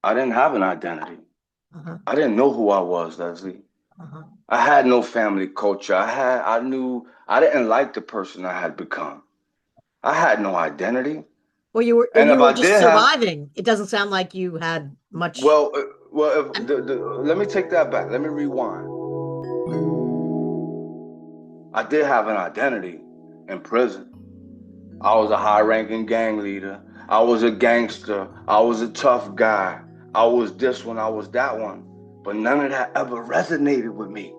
I didn't have an identity. Uh-huh. I didn't know who I was, Leslie. Uh-huh. I had no family culture. I knew I didn't like the person I had become. I had no identity. Well, And if you were I just did have, surviving. It doesn't sound like you had much. well, I if let me take that back. Let me rewind. I did have an identity in prison. I was a high-ranking gang leader. I was a gangster. I was a tough guy. I was this one. I was that one. But none of that ever resonated with me.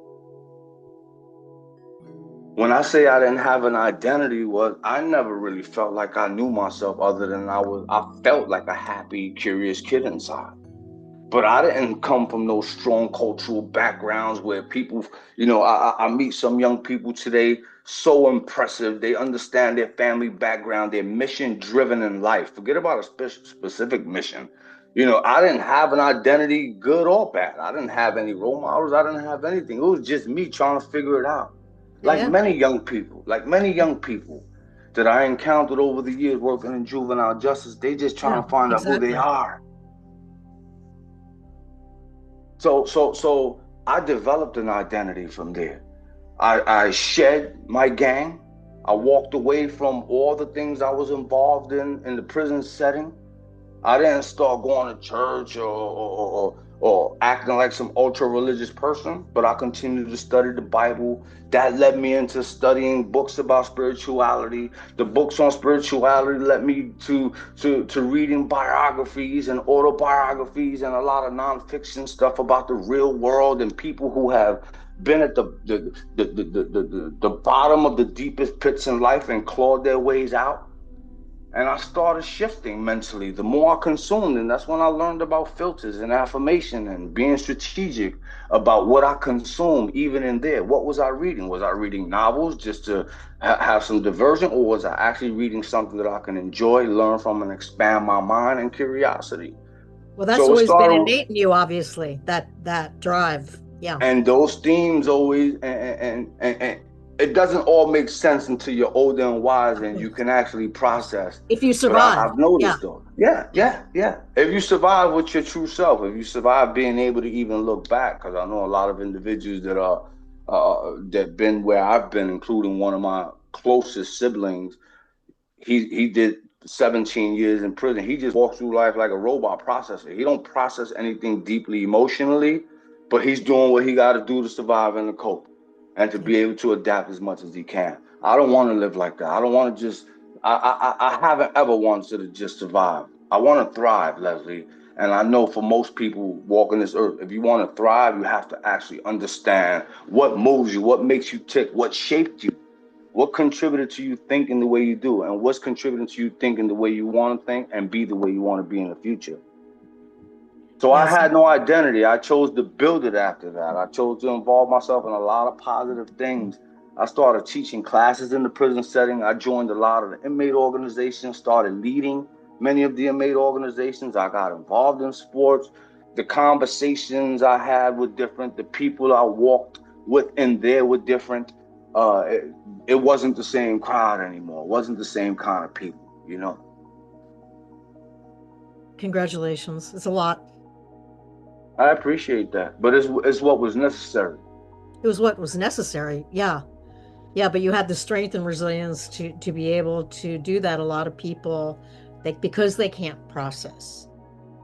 When I say I didn't have an identity, was I never really felt like I knew myself other than I felt like a happy, curious kid inside. But I didn't come from those strong cultural backgrounds where people, I meet some young people today, so impressive. They understand their family background, they're mission driven in life. Forget about a specific mission. I didn't have an identity, good or bad. I didn't have any role models. I didn't have anything. It was just me trying to figure it out. Yeah. Like many young people that I encountered over the years working in juvenile justice, they just Yeah. trying to find out who they Exactly. are. So I developed an identity from there. I shed my gang. I walked away from all the things I was involved in the prison setting. I didn't start going to church or acting like some ultra religious person, but I continued to study the Bible. That led me into studying books about spirituality. The books on spirituality led me to reading biographies and autobiographies and a lot of nonfiction stuff about the real world and people who have been at the bottom of the deepest pits in life and clawed their ways out. And I started shifting mentally. The more I consumed, and that's when I learned about filters and affirmation and being strategic about what I consume, even in there. What was I reading? Was I reading novels just to have some diversion, or was I actually reading something that I can enjoy, learn from, and expand my mind and curiosity? Well, that's So it always been started, innate in you, obviously. That drive. Yeah. and those themes always and it doesn't all make sense until you're older and wise Of and you course. can actually process. If you But survive. I've Yeah. noticed though, yeah, Yeah. if you survive with your true self, if you survive being able to even look back, because I know a lot of individuals that are that been where I've been, including one of my closest siblings. He did 17 years in prison. He just walks through life like a robot processor. He don't process anything deeply emotionally, but he's doing what he got to do to survive and to cope and to Yeah. be able to adapt as much as he can. I don't want to live like that. I don't want to just. I haven't ever wanted to just survive. I want to thrive, Leslie. And I know for most people walking this earth, if you want to thrive, you have to actually understand what moves you, what makes you tick, what shaped you, what contributed to you thinking the way you do, and what's contributing to you thinking the way you want to think and be the way you want to be in the future. So I Yes. had no identity. I chose to build it after that. I chose to involve myself in a lot of positive things. I started teaching classes in the prison setting. I joined a lot of the inmate organizations, started leading many of the inmate organizations. I got involved in sports. The conversations I had were different. The people I walked with in there were different. Uh, it, it wasn't the same crowd anymore. It wasn't the same kind of people. Congratulations. It's a lot. I appreciate that, but it's what was necessary. It was what was necessary. Yeah. Yeah, but you had the strength and resilience to be able to do that. A lot of people, because they can't process,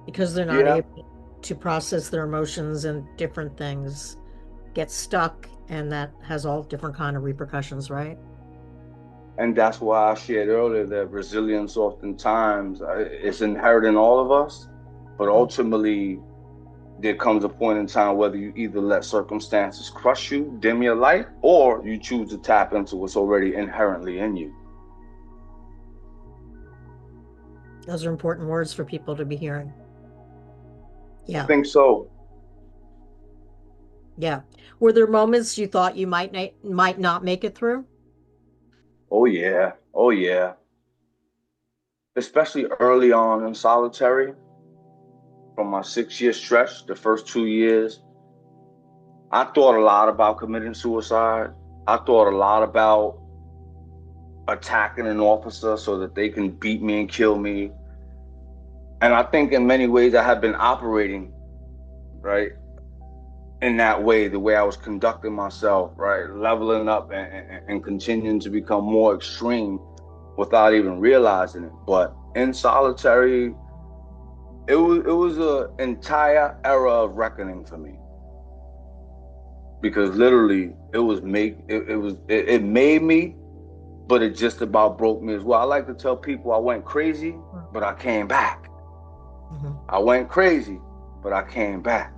because they're not Yeah. able to process their emotions and different things, get stuck, and that has all different kind of repercussions, right? And that's why I shared earlier that resilience oftentimes is inherent in all of us, but Mhm. ultimately there comes a point in time whether you either let circumstances crush you, dim your light, or you choose to tap into what's already inherently in you. Those are important words for people to be hearing. I Yeah. think so. Yeah. Were there moments you thought you might not make it through? Oh yeah. Oh yeah. Especially early on in solitary, from my 6 year stretch, the first 2 years, I thought a lot about committing suicide. I thought a lot about attacking an officer so that they can beat me and kill me. And I think in many ways I have been operating, right, in that way, the way I was conducting myself, right, leveling up and continuing to become more extreme without even realizing it. But in solitary, it was a entire era of reckoning for me, because literally it made me, but it just about broke me as well. I like to tell people I went crazy, but I came back. Mm-hmm. I went crazy, but I came back.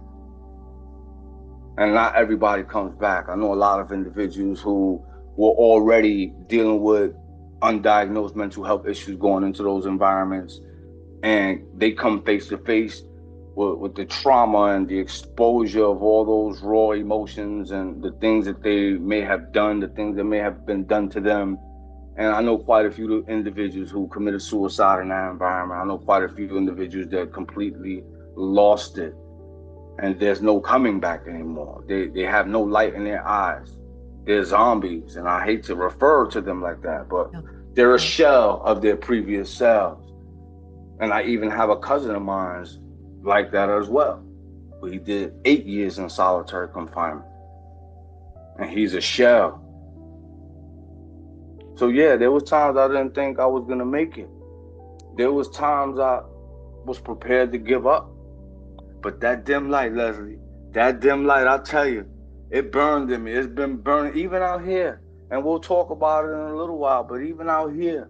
And not everybody comes back. I know a lot of individuals who were already dealing with undiagnosed mental health issues going into those environments, and they come face to face with the trauma and the exposure of all those raw emotions and the things that they may have done, the things that may have been done to them. And I know quite a few individuals who committed suicide in that environment. I know quite a few individuals that completely lost it, and there's no coming back anymore. They have no light in their eyes. They're zombies, and I hate to refer to them like that, but Yeah. they're a Right. shell of their previous selves. And I even have a cousin of mine like that as well. He did 8 years in solitary confinement, and he's a shell. So yeah, there was times I didn't think I was gonna make it. There was times I was prepared to give up. But that dim light, Leslie, that dim light, I tell you, it burned in me. It's been burning even out here. And we'll talk about it in a little while. But even out here,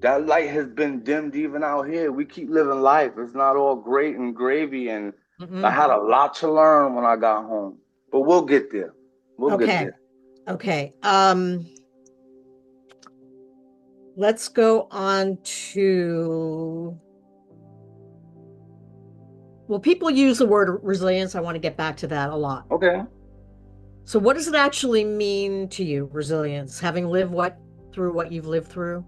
that light has been dimmed even out here. We keep living life. It's not all great and gravy. And I Mm-mm. had a lot to learn when I got home. But we'll get there. We'll get Okay. there. Okay. Let's go on to, well, people use the word resilience. I want to get back to that a lot. Okay. So what does it actually mean to you, resilience, having lived through what you've lived through?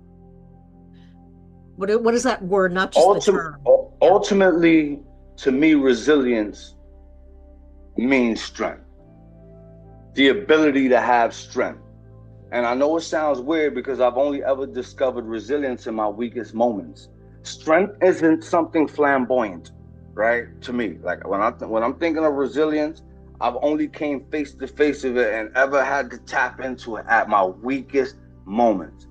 What is that word, not just the Ultim- term? Yeah. Ultimately, to me, resilience means strength, the ability to have strength. And I know it sounds weird because I've only ever discovered resilience in my weakest moments. Strength isn't something flamboyant, right? To me, like when I'm thinking of resilience, I've only came face to face with it and ever had to tap into it at my weakest moments.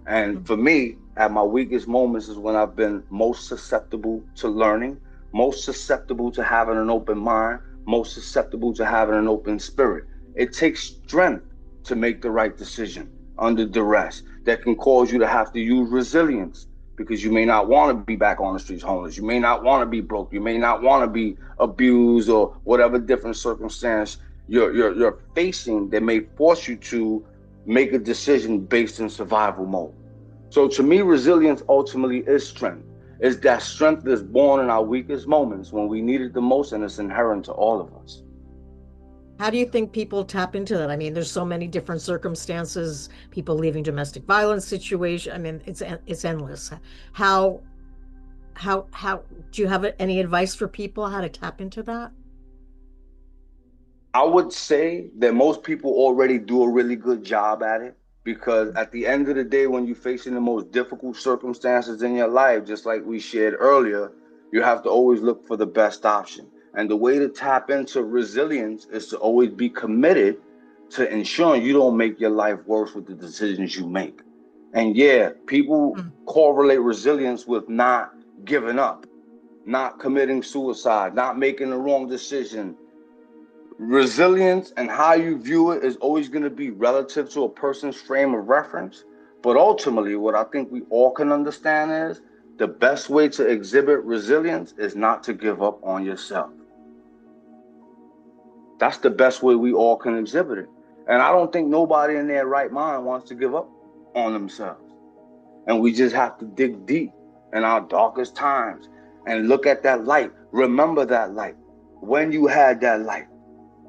And for me, at my weakest moments is when I've been most susceptible to learning, most susceptible to having an open mind, most susceptible to having an open spirit. It takes strength to make the right decision under duress that can cause you to have to use resilience, because you may not want to be back on the streets homeless. You may not want to be broke. You may not want to be abused or whatever different circumstance you're facing that may force you to make a decision based in survival mode. So to me, resilience ultimately is strength. Is that strength is born in our weakest moments when we need it the most, and it's inherent to all of us. How do you think people tap into that? I mean, there's so many different circumstances, people leaving domestic violence situation. I mean, it's endless. How how do you have any advice for people how to tap into that? I would say that most people already do a really good job at it, because at the end of the day, when you're facing the most difficult circumstances in your life, just like we shared earlier, you have to always look for the best option. And the way to tap into resilience is to always be committed to ensuring you don't make your life worse with the decisions you make. And yeah, people Mm. correlate resilience with not giving up, not committing suicide, not making the wrong decision. Resilience and how you view it is always going to be relative to a person's frame of reference. But ultimately, what I think we all can understand is the best way to exhibit resilience is not to give up on yourself. That's the best way we all can exhibit it. And I don't think nobody in their right mind wants to give up on themselves. And we just have to dig deep in our darkest times and look at that light. Remember that light. When you had that light,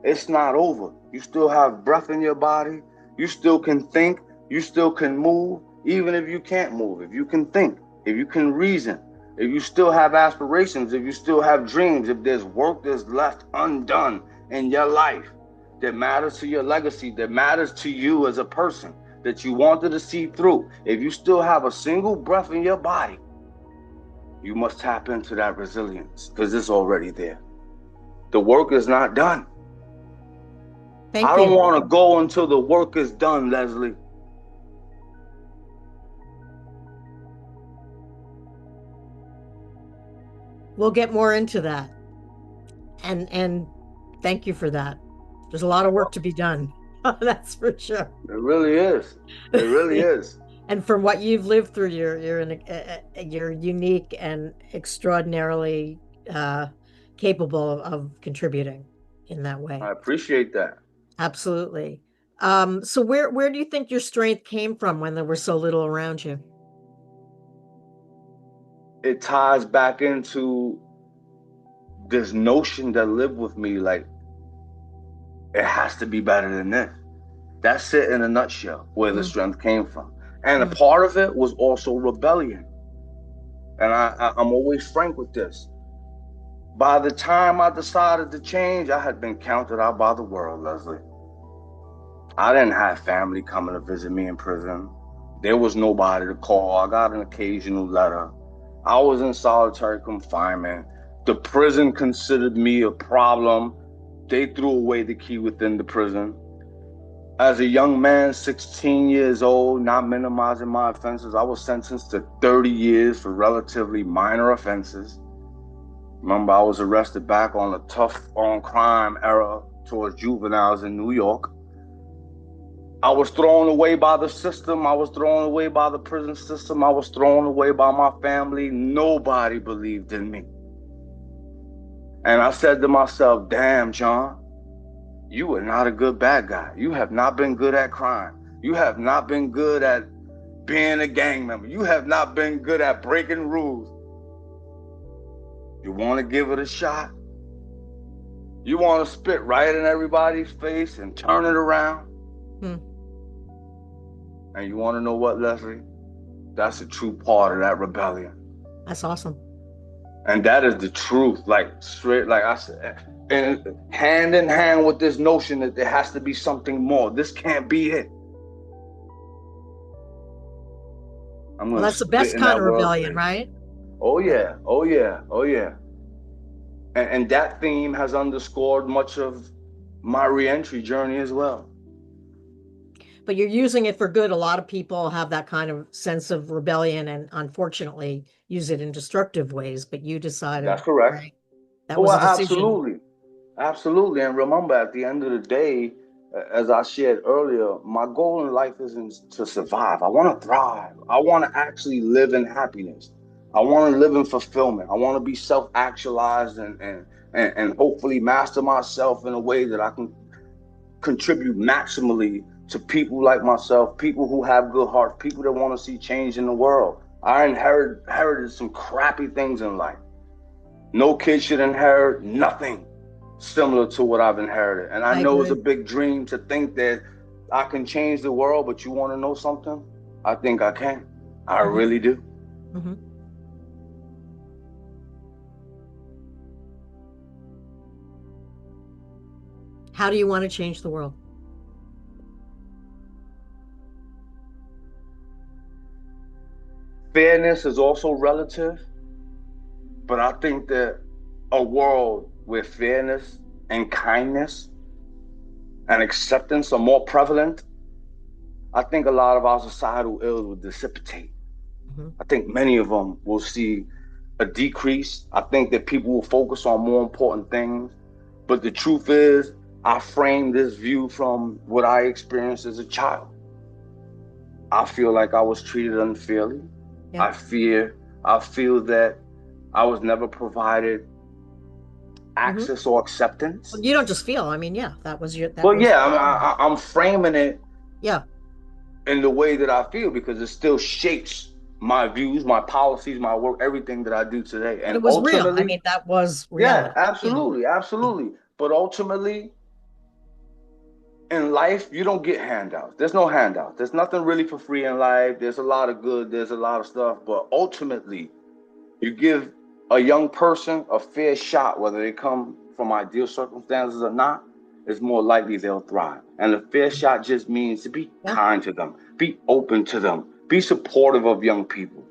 it's not over. You still have breath in your body. You still can think. You still can move, even if you can't move. If you can think, if you can reason, if you still have aspirations, if you still have dreams, if there's work that's left undone in your life that matters to your legacy, that matters to you as a person, that you wanted to see through, if you still have a single breath in your body, You must tap into that resilience because it's already there. The work is not done. Thank I don't you. want to go until the work is done, Leslie. We'll get more into that. And thank you for that. There's a lot of work to be done. That's for sure. It really is. It really is. And from what you've lived through, you're unique and extraordinarily uh, capable of contributing in that I way. appreciate that. Absolutely. So where do you think your strength came from when there were so little around you? It ties back into this notion that lived with me, like it has to be better than this. That's it in a nutshell, where the Mm, strength came from. And a mm, part of it was also rebellion. And I'm always frank with this. By the time I decided to change, I had been counted out by the world, Leslie. I didn't have family coming to visit me in prison. There was nobody to call. I got an occasional letter. I was in solitary confinement. The prison considered me a problem. They threw away the key within the prison. As a young man, 16 years old, not minimizing my offenses, I was sentenced to 30 years for relatively minor offenses. Remember, I was arrested back on a tough on crime era towards juveniles in New York. I was thrown away by the system. I was thrown away by the prison system. I was thrown away by my family. Nobody believed in me. And I said to myself, damn, John, you are not a good bad guy. You have not been good at crime. You have not been good at being a gang member. You have not been good at breaking rules. You want to give it a shot? You want to spit right in everybody's face and turn it around? mm. And you want to know what, Leslie? That's a true part of that rebellion. That's awesome. And that is the truth, like straight, like I said, and hand in hand with this notion that there has to be something more. This can't be it. I'm Well, going to that's the spit best in kind that of world's rebellion, face. right? Oh, yeah. Oh, yeah. Oh, yeah. And that theme has underscored much of my reentry journey as well. But you're using it for good. A lot of people have that kind of sense of rebellion and unfortunately use it in destructive ways. But you That's decided, correct. right? That Oh, was a decision. absolutely. Absolutely. And remember, at the end of the day, as I shared earlier, my goal in life isn't to survive. I want to thrive. I want to actually live in happiness. I want to live in fulfillment. I want to be self actualized and hopefully master myself in a way that I can contribute maximally to people like myself, people who have good hearts, people that want to see change in the world. I inherited some crappy things in life. No kid should inherit nothing similar to what I've inherited. And I I know it's a agree. big dream to think that I can change the world, but you want to know something? I think I can. I Hmm. really do. Hmm. How do you want to change the world? Fairness is also relative, but I think that a world where fairness and kindness and acceptance are more prevalent, I think a lot of our societal ills will dissipate. Hmm. I think many of them will see a decrease. I think that people will focus on more important things. But the truth is, I frame this view from what I experienced as a child. I feel like I was treated unfairly. Yeah. I fear, I feel that I was never provided Hmm. access or acceptance. Well, you don't just feel. I mean, yeah, that But was. yeah, I'm framing it Yeah. in the way that I feel because it still shapes my views, my policies, my work, everything that I do today. And And it was real. I ultimately, mean, that was yeah, reality. Yeah. absolutely, Yeah. absolutely. But ultimately, in life, you don't get handouts. There's no handouts. There's nothing really for free in life. There's a lot of good, there's a lot of stuff. But ultimately, you give a young person a fair shot, whether they come from ideal circumstances or not, it's more likely they'll thrive. And a fair shot just means to be Yeah. kind to them, be open to them, be supportive of young people.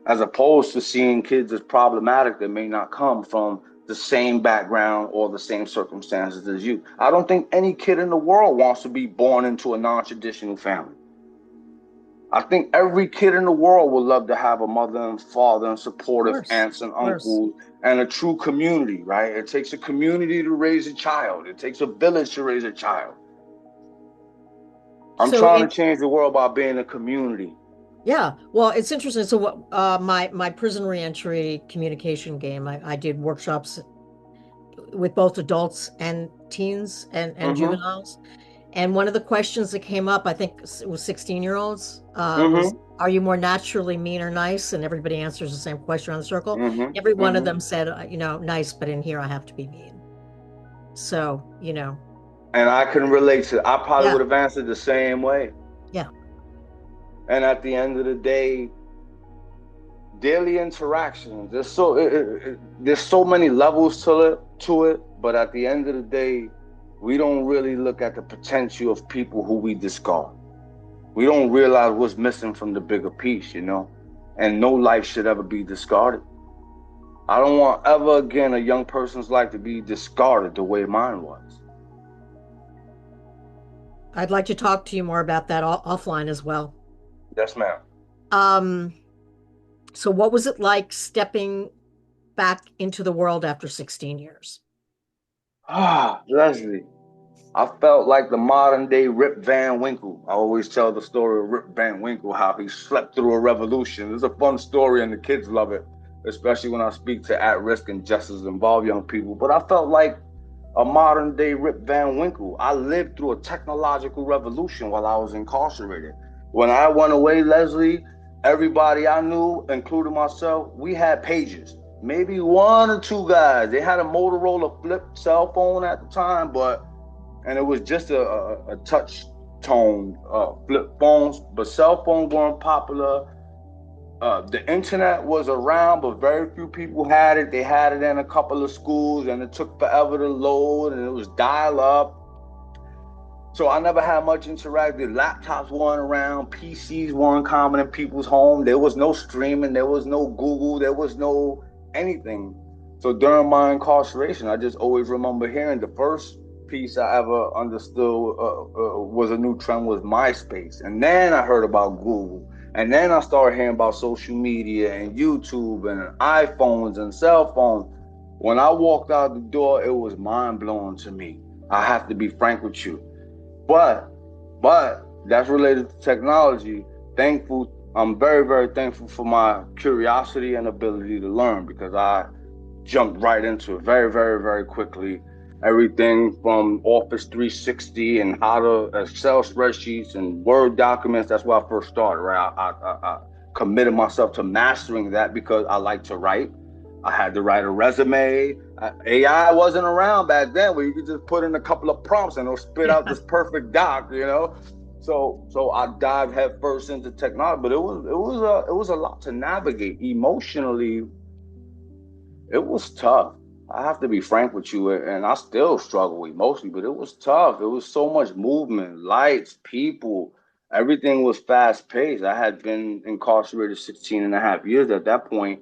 as opposed to seeing kids as problematic that may not come from the same background or the same circumstances as you. I don't think any kid in the world wants to be born into a non-traditional family. I think every kid in the world would love to have a mother and father and supportive aunts and Of course. uncles and a true community, right? It takes a community to raise a child. It takes a village to raise a child. I'm So trying to change the world by being a community. yeah, well, it's interesting. So what my prison reentry communication game, I did workshops with both adults and teens and Mm-hmm. juveniles. And one of the questions that came up, I think it was 16-year-olds, was, Mm-hmm. are you more naturally mean or nice? And everybody answers the same question on the circle. Every Mm-hmm. one of them Mm-hmm. said, nice, but in here I have to be mean. So, And I can relate to. I probably yeah, would have answered the same way. yeah. And at the end of the day, daily interactions. There's so many levels to it. But at the end of the day, we don't really look at the potential of people who we discard. We don't realize what's missing from the bigger piece, And no life should ever be discarded. I don't want ever again a young person's life to be discarded the way mine was. I'd like to talk to you more about that offline as well. Yes, ma'am. Um, so what was it like stepping back into the world after 16 years? Leslie, I felt like the modern day Rip Van Winkle. I always tell the story of Rip Van Winkle, how he slept through a revolution. It's a fun story and the kids love it, especially when I speak to at-risk and justice involved young people. But I felt like a modern day Rip Van Winkle. I lived through a technological revolution while I was incarcerated. When I went away, Leslie, everybody I knew, including myself, we had pages. Maybe one or two guys. They had a Motorola flip cell phone at the time, and it was just a touch tone flip phones, but cell phones weren't popular. The internet was around, but very few people had it. They had it in a couple of schools, and it took forever to load, and it was dial up. So I never had much interactive. Laptops weren't around. PCs weren't common in people's home. There was no streaming. There was no Google. There was no anything. So during my incarceration, I just always remember hearing the first piece I ever understood was a new trend was MySpace. And then I heard about Google. And then I started hearing about social media and YouTube and iPhones and cell phones. When I walked out the door, it was mind blowing to me. I have to be frank with you. But that's related to technology. I'm very, very thankful for my curiosity and ability to learn, because I jumped right into it very, very, very quickly. Everything from Office 360 and how to Excel spreadsheets and Word documents. That's where I first started, right? I committed myself to mastering that because I like to write. I had to write a resume. AI wasn't around back then, where you could just put in a couple of prompts and it'll spit out this perfect doc. So I dived headfirst into technology, but it was a lot to navigate emotionally. It was tough. I have to be frank with you, and I still struggle emotionally, but it was tough. It was so much movement, lights, people. Everything was fast paced. I had been incarcerated 16 and a half years at that point,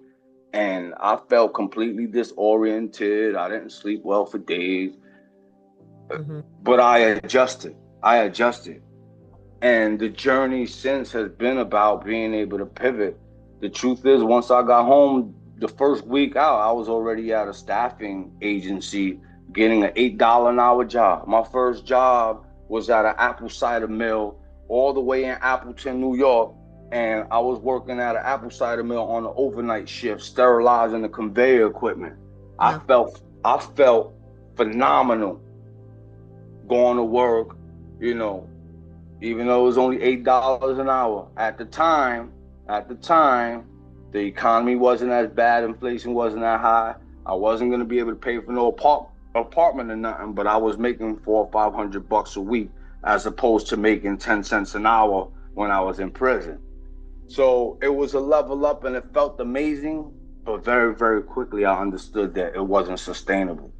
and I felt completely disoriented. I didn't sleep well for days, Mm-hmm. but I adjusted. I adjusted. And the journey since has been about being able to pivot. The truth is, once I got home, the first week out, I was already at a staffing agency getting an $8 an hour job. My first job was at an apple cider mill all the way in Appleton, New York. And I was working at an apple cider mill on an overnight shift, sterilizing the conveyor equipment. I Yeah. felt phenomenal going to work, you know, even though it was only $8 an hour at the time, the economy wasn't as bad, inflation wasn't that high. I wasn't gonna be able to pay for no apartment or nothing, but I was making 400 or 500 bucks a week as opposed to making 10 cents an hour when I was in prison. So it was a level up and it felt amazing, but very, very quickly I understood that it wasn't sustainable.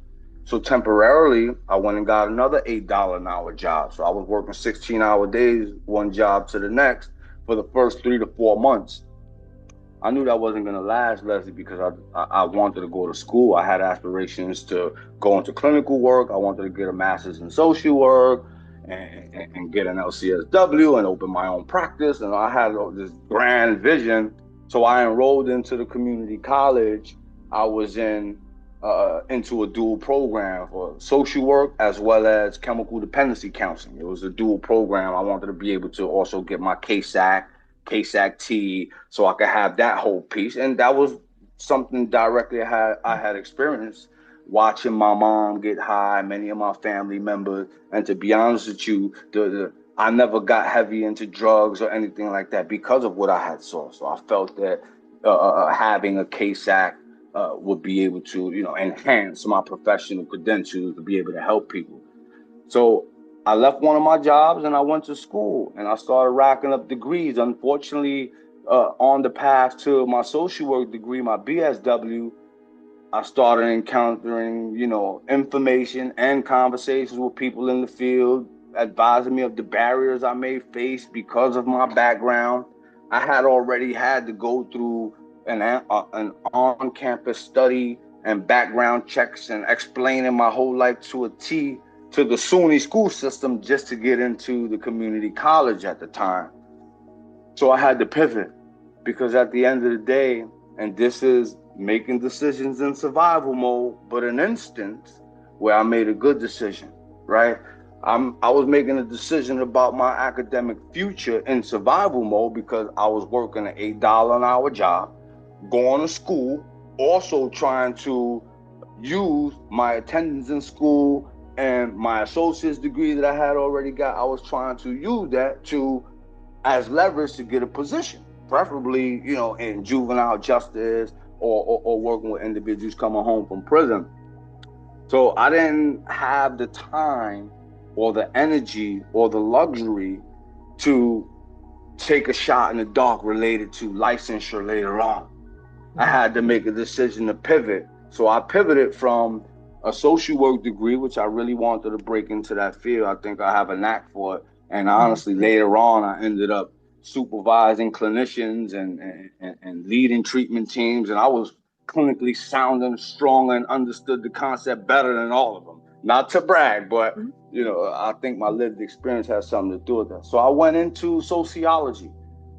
So temporarily, I went and got another $8 an hour job. So I was working 16-hour days, one job to the next, for the first 3 to 4 months. I knew that wasn't gonna last, Leslie, because I wanted to go to school. I had aspirations to go into clinical work. I wanted to get a master's in social work and get an LCSW and open my own practice. And I had this grand vision. So I enrolled into the community college. I was into a dual program for social work as well as chemical dependency counseling. It was a dual program. I wanted to be able to also get my KSAC-T, so I could have that whole piece. And that was something directly I had experienced watching my mom get high, many of my family members. And to be honest with you, I never got heavy into drugs or anything like that because of what I had saw. So I felt that having a KSAC would be able to, enhance my professional credentials to be able to help people. So I left one of my jobs and I went to school and I started racking up degrees. Unfortunately, on the path to my social work degree, my BSW, I started encountering, information and conversations with people in the field, advising me of the barriers I may face because of my background. I had already had to go through an on-campus study and background checks and explaining my whole life to a T to the SUNY school system just to get into the community college at the time. So I had to pivot because at the end of the day, and this is making decisions in survival mode, but an instance where I made a good decision, right? I was making a decision about my academic future in survival mode because I was working an $8 an hour job, going to school, also trying to use my attendance in school and my associate's degree that I had already got. I was trying to use that to as leverage to get a position, preferably, in juvenile justice or working with individuals coming home from prison. So I didn't have the time or the energy or the luxury to take a shot in the dark related to licensure later on. I had to make a decision to pivot. So I pivoted from a social work degree, which I really wanted to break into that field. I think I have a knack for it. And honestly, later on, I ended up supervising clinicians and leading treatment teams. And I was clinically sound and strong and understood the concept better than all of them. Not to brag, but, I think my lived experience has something to do with that. So I went into sociology.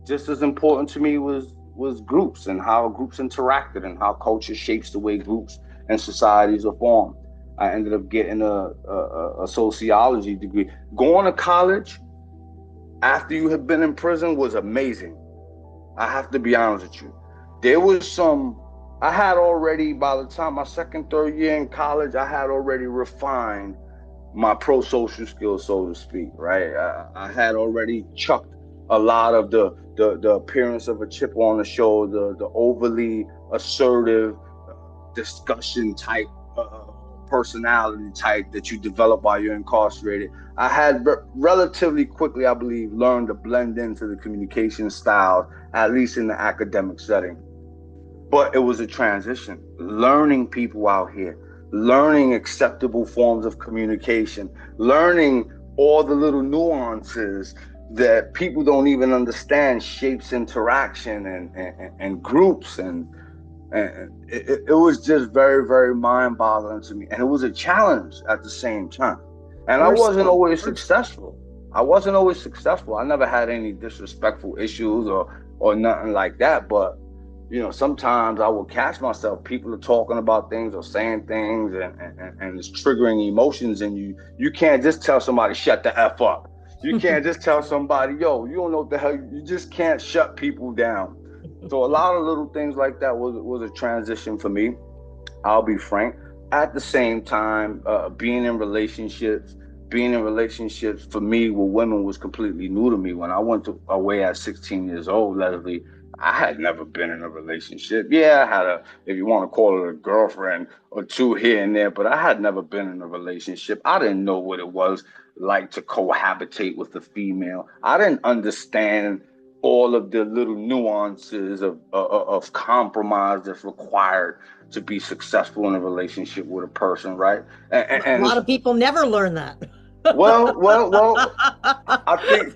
Just as important to me was groups and how groups interacted and how culture shapes the way groups and societies are formed. I ended up getting a sociology degree. Going to college after you had been in prison was amazing. I have to be honest with you. There was I had already, by the time my second, third year in college, I had already refined my pro-social skills, so to speak, right? I had already chucked a lot of the appearance of a chip on the shoulder, the overly assertive discussion type personality type that you develop while you're incarcerated. I had relatively quickly, I believe, learned to blend into the communication style, at least in the academic setting. But it was a transition, learning people out here, learning acceptable forms of communication, learning all the little nuances that people don't even understand shapes interaction and groups and it was just very, very mind-boggling to me. And it was a challenge at the same time. And I wasn't always successful. I never had any disrespectful issues or nothing like that. But, sometimes I would catch myself, people are talking about things or saying things and it's triggering emotions in you. You can't just tell somebody, shut the F up. You can't just tell somebody, yo, you don't know what the hell, you just can't shut people down. So a lot of little things like that was a transition for me. I'll be frank. At the same time, being in relationships for me with women was completely new to me. When I went away at 16 years old, Leslie, I had never been in a relationship. Yeah, I had if you want to call it a girlfriend or two here and there, but I had never been in a relationship. I didn't know what it was like to cohabitate with a female. I didn't understand all of the little nuances of compromise that's required to be successful in a relationship with a person, right? A lot of people never learn that. Well. I think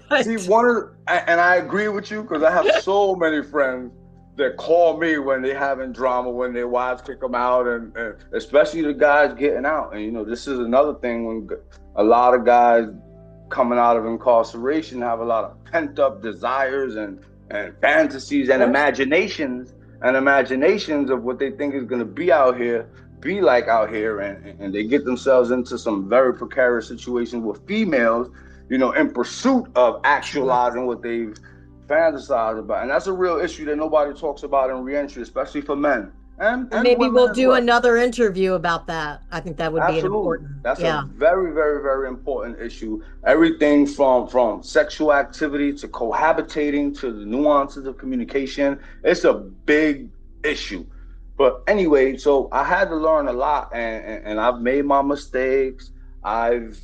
and I agree with you because I have so many friends that call me when they having drama, when their wives kick them out, and especially the guys getting out. And this is another thing when a lot of guys coming out of incarceration have a lot of pent up desires and fantasies and imaginations of what they think is going to be like out here, and they get themselves into some very precarious situations with females, in pursuit of Sure. actualizing what they've fantasized about. And that's a real issue that nobody talks about in reentry, especially for men And and maybe women we'll as do well. another interview about that. I think that would be an Absolutely. important, That's a yeah. very, very, very important issue. Everything from sexual activity to cohabitating to the nuances of communication. It's a big issue. But anyway, so I had to learn a lot, and I've made my mistakes. I've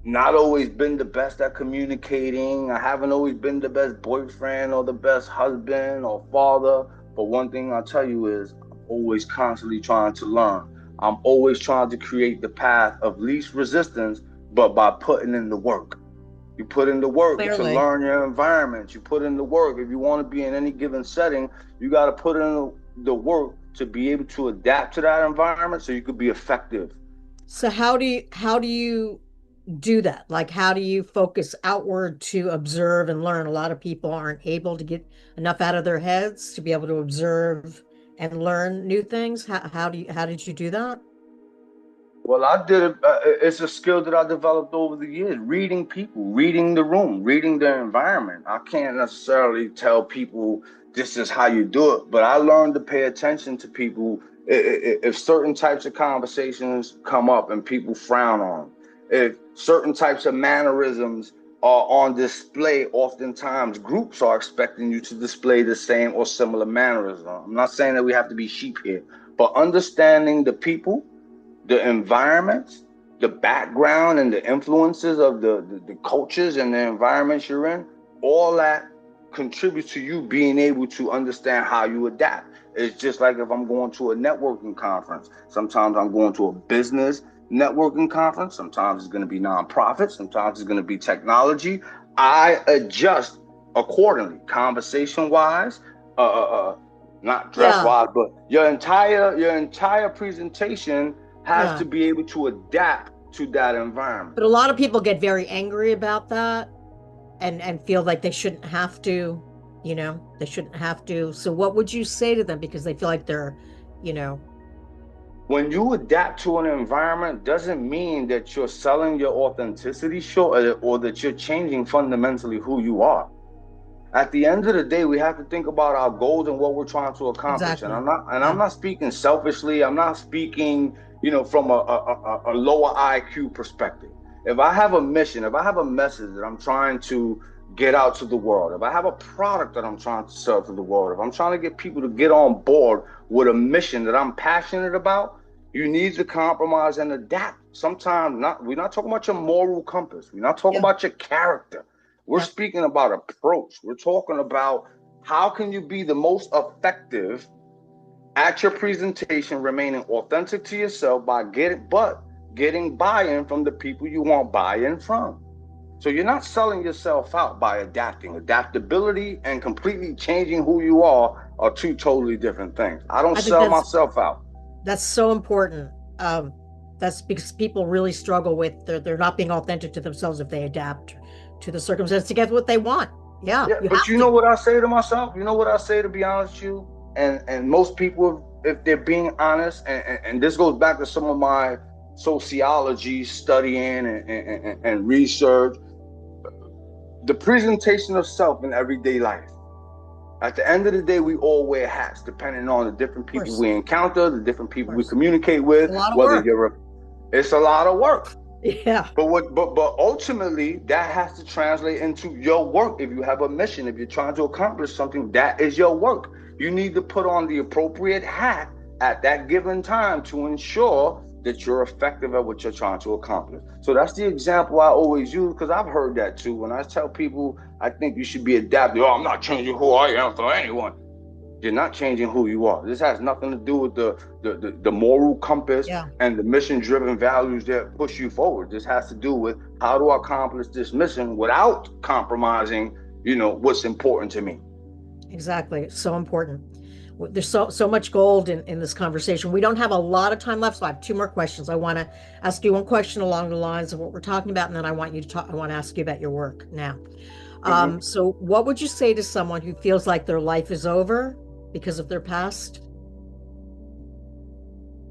not always been the best at communicating. I haven't always been the best boyfriend or the best husband or father. But one thing I'll tell you is I'm always constantly trying to learn. I'm always trying to create the path of least resistance, but by putting in the work. You put in the work to Clearly. learn your environment. You put in the work. If you want to be in any given setting, you got to put in the work to be able to adapt to that environment so you could be effective. So how do you do that? Like how do you focus outward to observe and learn? A lot of people aren't able to get enough out of their heads to be able to observe and learn new things. How did you do that? Well, I did it. It's a skill that I developed over the years. Reading people, reading the room, reading their environment. I can't necessarily tell people this is how you do it, but I learned to pay attention to people. If certain types of conversations come up and people frown on them, if certain types of mannerisms are on display, oftentimes groups are expecting you to display the same or similar mannerism. I'm not saying that we have to be sheep here, but understanding the people, the environments, the background, and the influences of the cultures and the environments you're in, all that contributes to you being able to understand how you adapt. It's just like if I'm going to a networking conference. Sometimes I'm going to a business networking conference. Sometimes it's going to be nonprofit. Sometimes it's going to be technology. I adjust accordingly, conversation wise, uh, uh, uh, not dress Yeah, wise, but your entire presentation has yeah. to be able to adapt to that environment. But a lot of people get very angry about that and feel like they shouldn't have to, they shouldn't have to. So what would you say to them because they feel like they're, you know, When you adapt to an environment, doesn't mean that you're selling your authenticity short, or that you're changing fundamentally who you are. At the end of the day, we have to think about our goals and what we're trying to accomplish. And exactly. I'm Yeah. not speaking selfishly. I'm not speaking, from a lower IQ perspective. If I have a mission, if I have a message that I'm trying to get out to the world, if I have a product that I'm trying to sell to the world, if I'm trying to get people to get on board with a mission that I'm passionate about, you need to compromise and adapt. Sometimes not. We're not talking about your moral compass. We're not talking Yeah. about your character. We're Yeah. speaking about approach. We're talking about how can you be the most effective at your presentation, remaining authentic to yourself by getting buy-in from the people you want buy-in from. So you're not selling yourself out by adapting. Adaptability and completely changing who you are two totally different things. I don't I think sell that's myself out. that's so important. Um, that's because people really struggle with they're not being authentic to themselves if they adapt to the circumstance to get what they want. Yeah, Yeah, you but have you know to. what I say to myself? You know what I say, to be honest with you? And most people, if they're being honest, and this goes back to some of my sociology studying and research, the presentation of self in everyday life. At the end of the day, we all wear hats depending on the different Of people course, we encounter, the different of people we course. communicate It's with, a lot of whether work. you're it's a lot of work. Yeah. But ultimately that has to translate into your work. If you have a mission, if you're trying to accomplish something, that is your work. You need to put on the appropriate hat at that given time to ensure that you're effective at what you're trying to accomplish. So that's the example I always use, because I've heard that too. When I tell people I think you should be adaptive, oh, I'm not changing who I am for anyone. You're not changing who you are. This has nothing to do with the moral compass Yeah. and the mission driven values that push you forward. This has to do with how do I accomplish this mission without compromising, what's important to me. Exactly. So important. There's so much gold in this conversation. We don't have a lot of time left, so I have two more questions. I want to ask you one question along the lines of what we're talking about, and then I want you to talk. I want to ask you about your work now. Hmm. So what would you say to someone who feels like their life is over because of their past?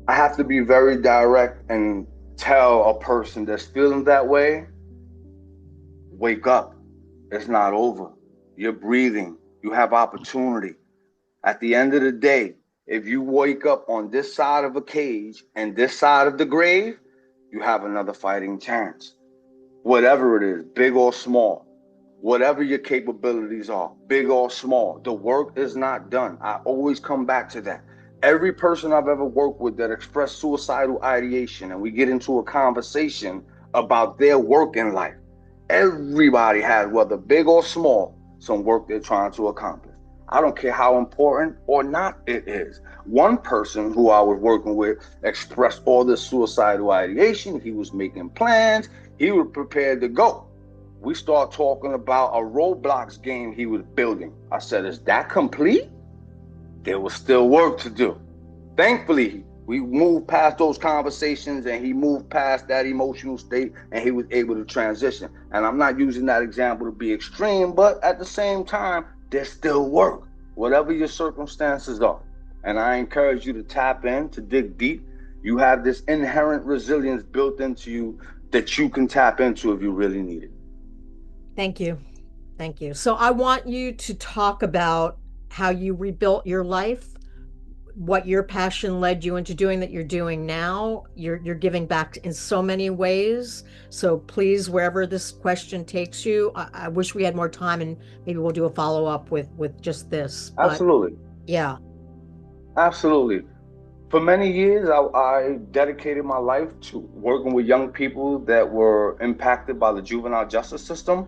I have to be very direct and tell a person that's feeling that way, wake up. It's not over. You're breathing. You have opportunity. At the end of the day, if you wake up on this side of a cage and this side of the grave, you have another fighting chance. Whatever it is, big or small, whatever your capabilities are, big or small, the work is not done. I always come back to that. Every person I've ever worked with that expressed suicidal ideation, and we get into a conversation about their work in life, everybody has, whether big or small, some work they're trying to accomplish. I don't care how important or not it is. One person who I was working with expressed all this suicidal ideation. He was making plans. He was prepared to go. We start talking about a Roblox game he was building. I said, is that complete? There was still work to do. Thankfully, we moved past those conversations and he moved past that emotional state and he was able to transition. And I'm not using that example to be extreme, but at the same time, there's still work, whatever your circumstances are. And I encourage you to tap in, to dig deep. You have this inherent resilience built into you that you can tap into if you really need it. Thank you. Thank you. So I want you to talk about how you rebuilt your life, what your passion led you into doing that you're doing now. You're giving back in so many ways. So please, wherever this question takes you, I wish we had more time, and maybe we'll do a follow up with just this. But Absolutely. yeah, Absolutely. For many years, I dedicated my life to working with young people that were impacted by the juvenile justice system.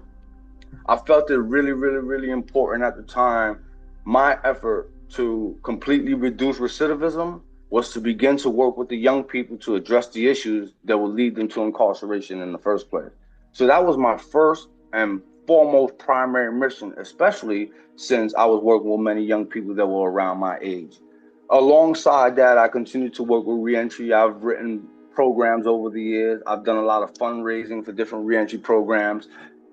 I felt it really, really, really important at the time. My effort to completely reduce recidivism was to begin to work with the young people to address the issues that would lead them to incarceration in the first place. So that was my first and foremost primary mission, especially since I was working with many young people that were around my age. Alongside that, I continued to work with reentry. I've written programs over the years. I've done a lot of fundraising for different reentry programs.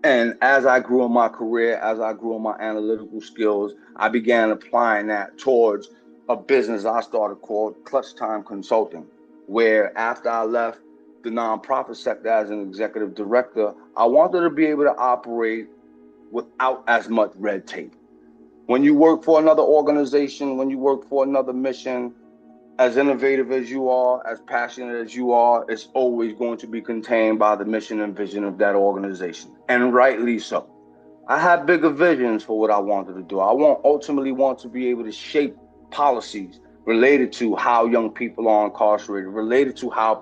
And as I grew in my career, as I grew in my analytical skills, I began applying that towards a business I started called Clutch Time Consulting, where after I left the nonprofit sector as an executive director, I wanted to be able to operate without as much red tape. When you work for another organization, when you work for another mission, as innovative as you are, as passionate as you are, it's always going to be contained by the mission and vision of that organization, and rightly so. I have bigger visions for what I wanted to do. I ultimately want to be able to shape policies related to how young people are incarcerated, related to how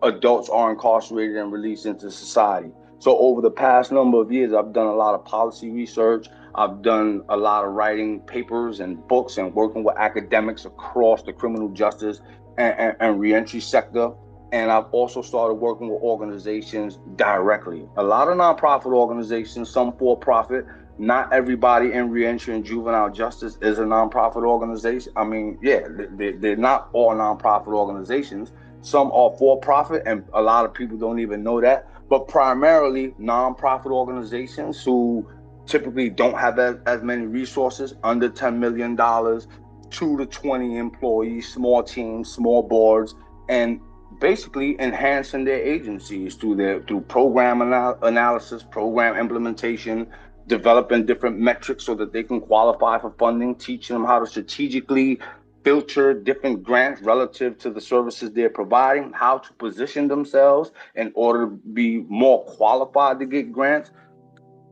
adults are incarcerated and released into society. So over the past number of years, I've done a lot of policy research. I've done a lot of writing papers and books and working with academics across the criminal justice and reentry sector. And I've also started working with organizations directly. A lot of nonprofit organizations, some for profit. Not everybody in reentry and juvenile justice is a nonprofit organization. I mean, yeah, they're not all nonprofit organizations. Some are for profit, and a lot of people don't even know that. But primarily nonprofit organizations who typically don't have as many resources, under $10 million, 2 to 20 employees, small teams, small boards, and basically enhancing their agencies through program analysis, program implementation, developing different metrics so that they can qualify for funding, teaching them how to strategically filter different grants relative to the services they're providing, how to position themselves in order to be more qualified to get grants.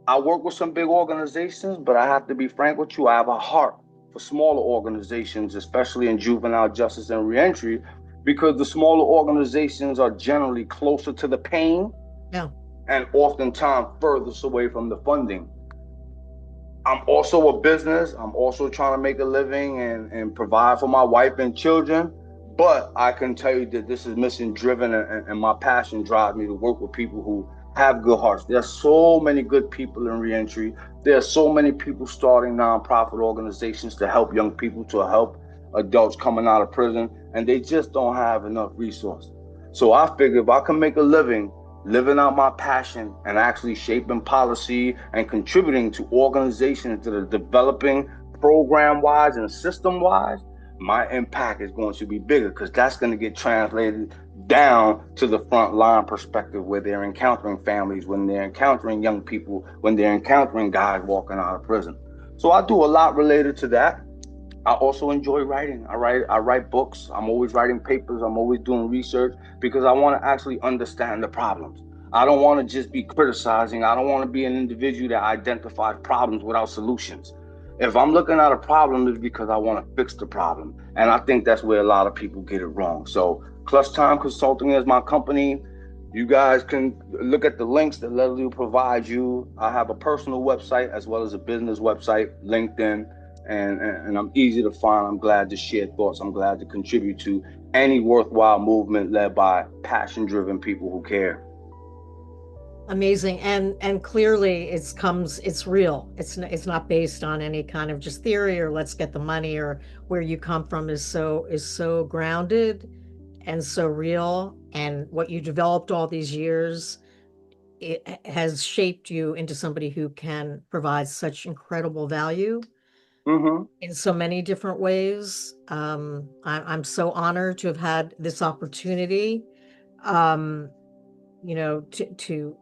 I work with some big organizations, but I have to be frank with you, I have a heart for smaller organizations, especially in juvenile justice and reentry, because the smaller organizations are generally closer to the pain yeah. and oftentimes furthest away from the funding. I'm also a business. I'm also trying to make a living and provide for my wife and children. But I can tell you that this is mission driven, and my passion drives me to work with people who have good hearts. There's so many good people in reentry. There are so many people starting nonprofit organizations to help young people, to help adults coming out of prison, and they just don't have enough resources. So I figure if I can make a living living out my passion and actually shaping policy and contributing to organizations that are developing program wise and system wise, my impact is going to be bigger because that's going to get translated down to the front line perspective where they're encountering families, when they're encountering young people, when they're encountering guys walking out of prison. So I do a lot related to that. I also enjoy writing. I write books. I'm always writing papers. I'm always doing research because I want to actually understand the problems. I don't want to just be criticizing. I don't want to be an individual that identifies problems without solutions. If I'm looking at a problem, it's because I want to fix the problem. And I think that's where a lot of people get it wrong. So Clutch Time Consulting is my company. You guys can look at the links that Leslie will provide you. I have a personal website as well as a business website, LinkedIn, and I'm easy to find. I'm glad to share thoughts. I'm glad to contribute to any worthwhile movement led by passion-driven people who care. Amazing. And clearly it's real. It's not based on any kind of just theory or let's get the money, or where you come from is so grounded and so real, and what you developed all these years, it has shaped you into somebody who can provide such incredible value Mm-hmm. in so many different ways. I'm so honored to have had this opportunity, um, to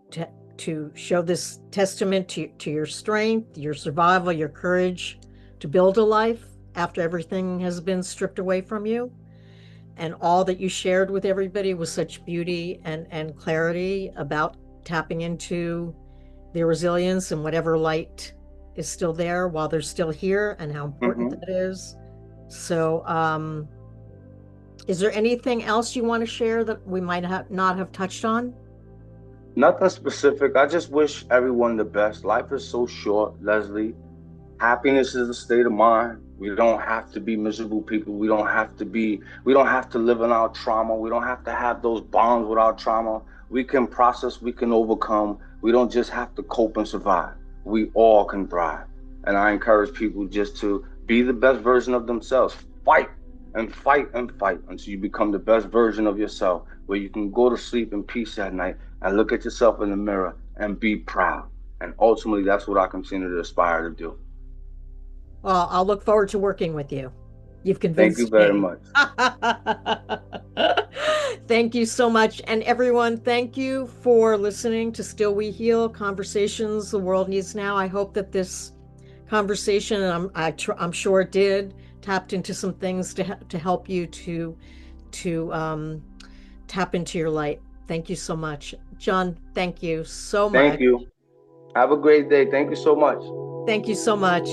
show this testament to your strength, your survival, your courage to build a life after everything has been stripped away from you, and all that you shared with everybody with such beauty and clarity about tapping into their resilience and whatever light is still there while they're still here, and how important Mm-hmm. that is. So, is there anything else you want to share that we might have not have touched on? Nothing specific. I just wish everyone the best. Life is so short, Leslie. Happiness is a state of mind. We don't have to be miserable people. We don't have to live in our trauma. We don't have to have those bonds with our trauma. We can process, we can overcome. We don't just have to cope and survive. We all can thrive. And I encourage people just to be the best version of themselves. Fight and fight and fight until you become the best version of yourself, where you can go to sleep in peace at night and look at yourself in the mirror and be proud. And ultimately, that's what I continue to aspire to do. Well, I'll look forward to working with you. You've Thank you convinced very me. much. Thank you so much. And everyone, thank you for listening to Still We Heal Conversations the World Needs Now. I hope that this conversation, and I'm sure it did, tapped into some things to help you to tap into your light. Thank you so much. John, thank you so Thank much. you. Have a great day. Thank you so much. Thank you so much.